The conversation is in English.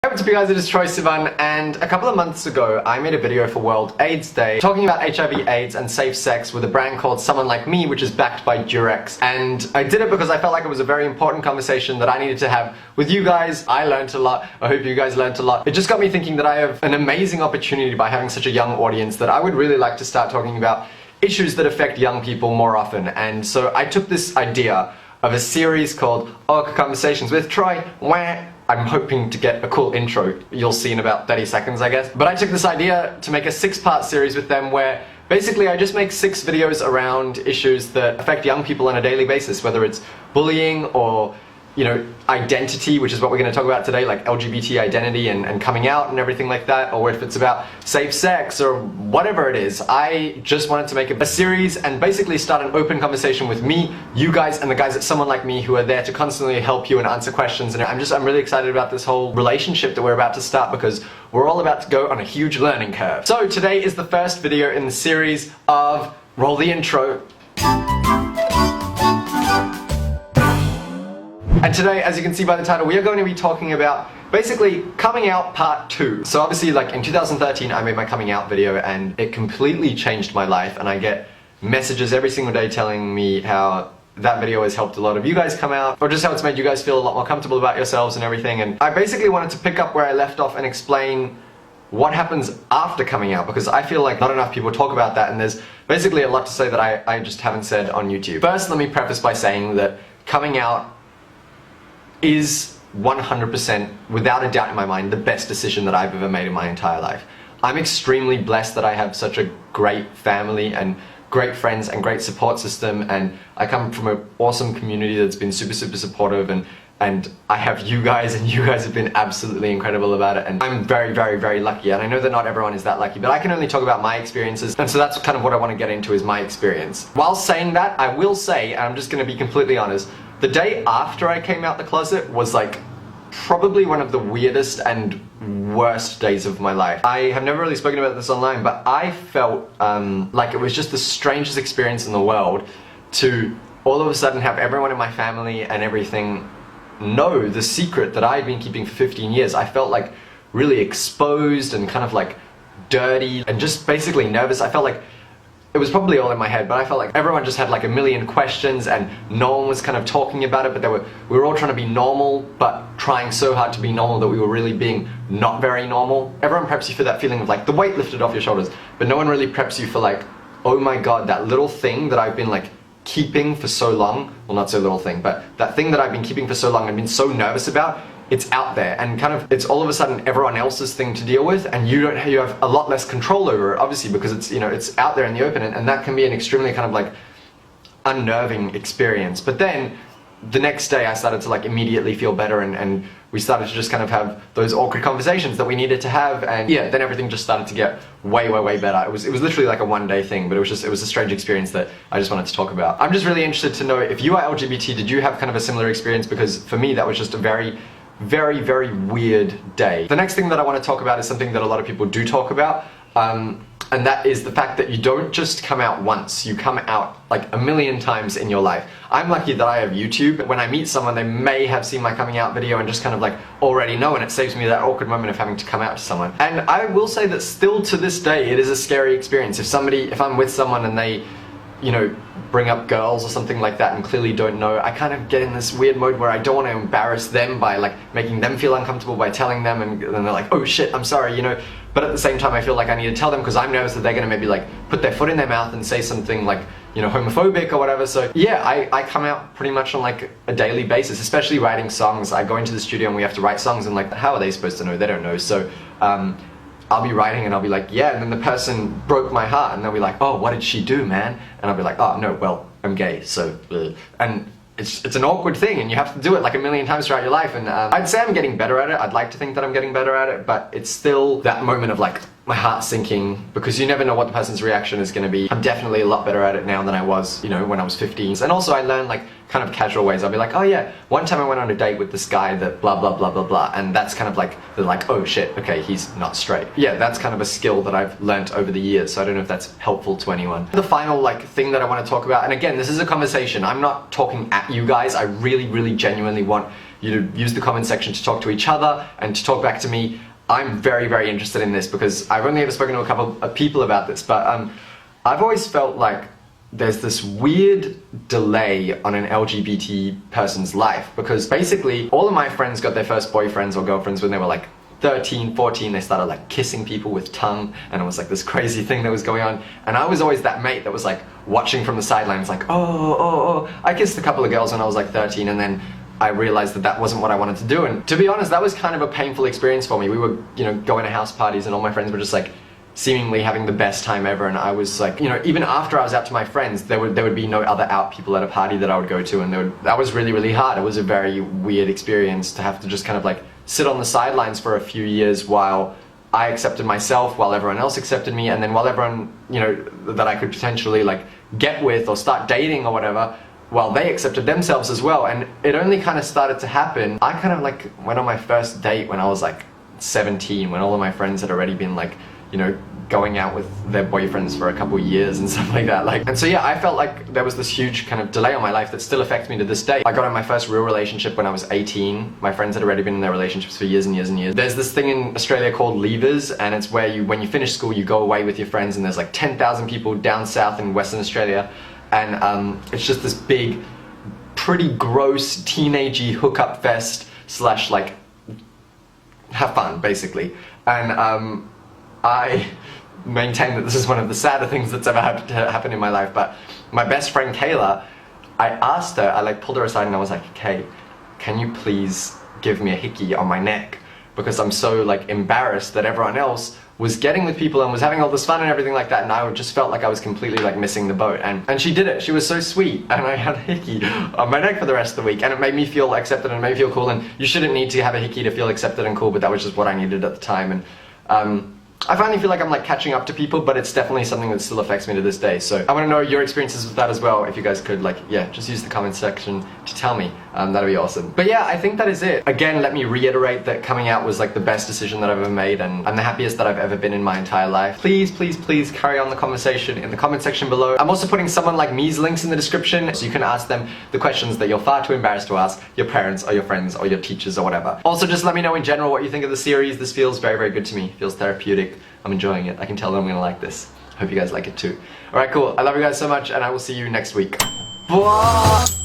What's up you guys, it is Troye Sivan, and a couple of months ago I made a video for World AIDS Day talking about HIV, AIDS and safe sex with a brand called Someone Like Me, which is backed by Durex. And I did it because I felt like it was a very important conversation that I needed to have with you guys. I learned a lot. I hope you guys learned a lot. It just got me thinking that I have an amazing opportunity by having such a young audience that I would really like to start talking about issues that affect young people more often. And so I took this idea of a series called Awkward Conversations with Troye. I'm hoping to get a cool intro you'll see in about 30 seconds, I guess. But I took this idea to make a 6-part series with them where basically I just make 6 videos around issues that affect young people on a daily basis, whether it's bullying or, you know, identity, which is what we're going to talk about today, like LGBT identity and coming out and everything like that, or if it's about safe sex or whatever it is. I just wanted to make a series and basically start an open conversation with me, you guys, and the guys at Someone Like Me who are there to constantly help you and answer questions. And I'm really excited about this whole relationship that we're about to start because we're all about to go on a huge learning curve. So today is the first video in the series of roll the intro. And today, as you can see by the title, we are going to be talking about basically coming out part 2. So obviously, like in 2013, I made my coming out video and it completely changed my life, and I get messages every single day telling me how that video has helped a lot of you guys come out, or just how it's made you guys feel a lot more comfortable about yourselves and everything. And I basically wanted to pick up where I left off and explain what happens after coming out, because I feel like not enough people talk about that, and there's basically a lot to say that I just haven't said on YouTube. First, let me preface by saying that coming out is 100%, without a doubt in my mind, the best decision that I've ever made in my entire life. I'm extremely blessed that I have such a great family and great friends and great support system, and I come from an awesome community that's been super supportive, and I have you guys, and you guys have been absolutely incredible about it, and I'm very lucky. And I know that not everyone is that lucky, but I can only talk about my experiences, and so that's kind of what I want to get into, is my experience. While saying that, I will say, and I'm just going to be completely honest, the day after I came out the closet was like probably one of the weirdest and worst days of my life. I have never really spoken about this online, but I felt like it was just the strangest experience in the world to all of a sudden have everyone in my family and everything know the secret that I had been keeping for 15 years. I felt like really exposed and kind of like dirty and just basically nervous. I felt like it was probably all in my head, but I felt like everyone just had like a million questions and no one was kind of talking about it, but we were all trying to be normal, but trying so hard to be normal that we were really being not very normal. Everyone preps you for that feeling of like the weight lifted off your shoulders, but no one really preps you for like, oh my god, that little thing that I've been like keeping for so long, well, not so little thing, but that thing that I've been keeping for so long and been so nervous about, it's out there, and kind of it's all of a sudden everyone else's thing to deal with, and you have a lot less control over it, obviously, because it's, you know, it's out there in the open, and that can be an extremely kind of like unnerving experience. But then the next day I started to like immediately feel better, and we started to just kind of have those awkward conversations that we needed to have, and yeah, then everything just started to get way better. It was literally like a one-day thing, but it was a strange experience that I just wanted to talk about. I'm just really interested to know if you are LGBT, did you have kind of a similar experience? Because for me that was just a very weird day. The next thing that I want to talk about is something that a lot of people do talk about, and that is the fact that you don't just come out once, you come out like a million times in your life. I'm lucky that I have YouTube. When I meet someone, they may have seen my coming out video and just kind of like already know, and it saves me that awkward moment of having to come out to someone. And I will say that still to this day, it is a scary experience. If I'm with someone and they, you know, bring up girls or something like that and clearly don't know, I kind of get in this weird mode where I don't want to embarrass them by like making them feel uncomfortable by telling them, and then they're like, oh shit, I'm sorry, you know. But at the same time I feel like I need to tell them because I'm nervous that they're going to maybe like put their foot in their mouth and say something like, you know, homophobic or whatever. So yeah, I come out pretty much on like a daily basis, especially writing songs. I go into the studio and we have to write songs, and like, how are they supposed to know? They don't know. So I'll be writing and I'll be like, yeah, and then the person broke my heart, and they'll be like, oh, what did she do, man? And I'll be like, oh no, well, I'm gay, so and it's an awkward thing, and you have to do it like a million times throughout your life, and I'd say I'm getting better at it. I'd like to think that I'm getting better at it, but it's still that moment of like my heart sinking, because you never know what the person's reaction is going to be. I'm definitely a lot better at it now than I was, you know, when I was 15. And also I learned like kind of casual ways. I'll be like, oh yeah, one time I went on a date with this guy that blah blah blah blah blah, and that's kind of like, they're like, oh shit, okay, he's not straight. Yeah, that's kind of a skill that I've learnt over the years, so I don't know if that's helpful to anyone. The final like thing that I want to talk about, and again, this is a conversation, I'm not talking at you guys, I really genuinely want you to use the comment section to talk to each other and to talk back to me. I'm very, very interested in this because I've only ever spoken to a couple of people about this, but I've always felt like there's this weird delay on an LGBT person's life, because basically all of my friends got their first boyfriends or girlfriends when they were like 13, 14, they started like kissing people with tongue, and it was like this crazy thing that was going on, and I was always that mate that was like watching from the sidelines like, oh, I kissed a couple of girls when I was like 13, and then I realized that that wasn't what I wanted to do. And to be honest, that was kind of a painful experience for me. We were, you know, going to house parties and all my friends were just like seemingly having the best time ever, and I was like, you know, even after I was out to my friends, there would be no other out people at a party that I would go to, and that was really, really hard. It was a very weird experience to have to just kind of like sit on the sidelines for a few years while I accepted myself, while everyone else accepted me, and then while everyone, you know, that I could potentially like get with or start dating or whatever, while they accepted themselves as well. And it only kind of started to happen. I kind of like went on my first date when I was like 17, when all of my friends had already been like, you know, going out with their boyfriends for a couple years and stuff like that. And so yeah, I felt like there was this huge kind of delay on my life that still affects me to this day. I got in my first real relationship when I was 18. My friends had already been in their relationships for years and years and years. There's this thing in Australia called leavers, and it's where when you finish school, you go away with your friends, and there's like 10,000 people down south in Western Australia, and it's just this big, pretty gross, teenagey hookup fest slash like have fun, basically. And I maintain that this is one of the sadder things that's ever happened in my life, but my best friend Kayla, I asked her, I like pulled her aside and I was like, Kay, can you please give me a hickey on my neck? Because I'm so like embarrassed that everyone else was getting with people and was having all this fun and everything like that, and I just felt like I was completely like missing the boat. And she did it. She was so sweet, and I had a hickey on my neck for the rest of the week, and it made me feel accepted and made me feel cool. And you shouldn't need to have a hickey to feel accepted and cool, but that was just what I needed at the time. And I finally feel like I'm like catching up to people, but it's definitely something that still affects me to this day. So I want to know your experiences with that as well. If you guys could like, yeah, just use the comment section to tell me. That'd be awesome. But yeah, I think that is it. Again, let me reiterate that coming out was like the best decision that I've ever made, and I'm the happiest that I've ever been in my entire life. Please, please, please carry on the conversation in the comment section below. I'm also putting someone like me's links in the description, so you can ask them the questions that you're far too embarrassed to ask your parents or your friends or your teachers or whatever. Also, just let me know in general what you think of the series. This feels very, very good to me. It feels therapeutic. I'm enjoying it. I can tell that I'm gonna like this. Hope you guys like it too. Alright, cool. I love you guys so much, and I will see you next week. Bye!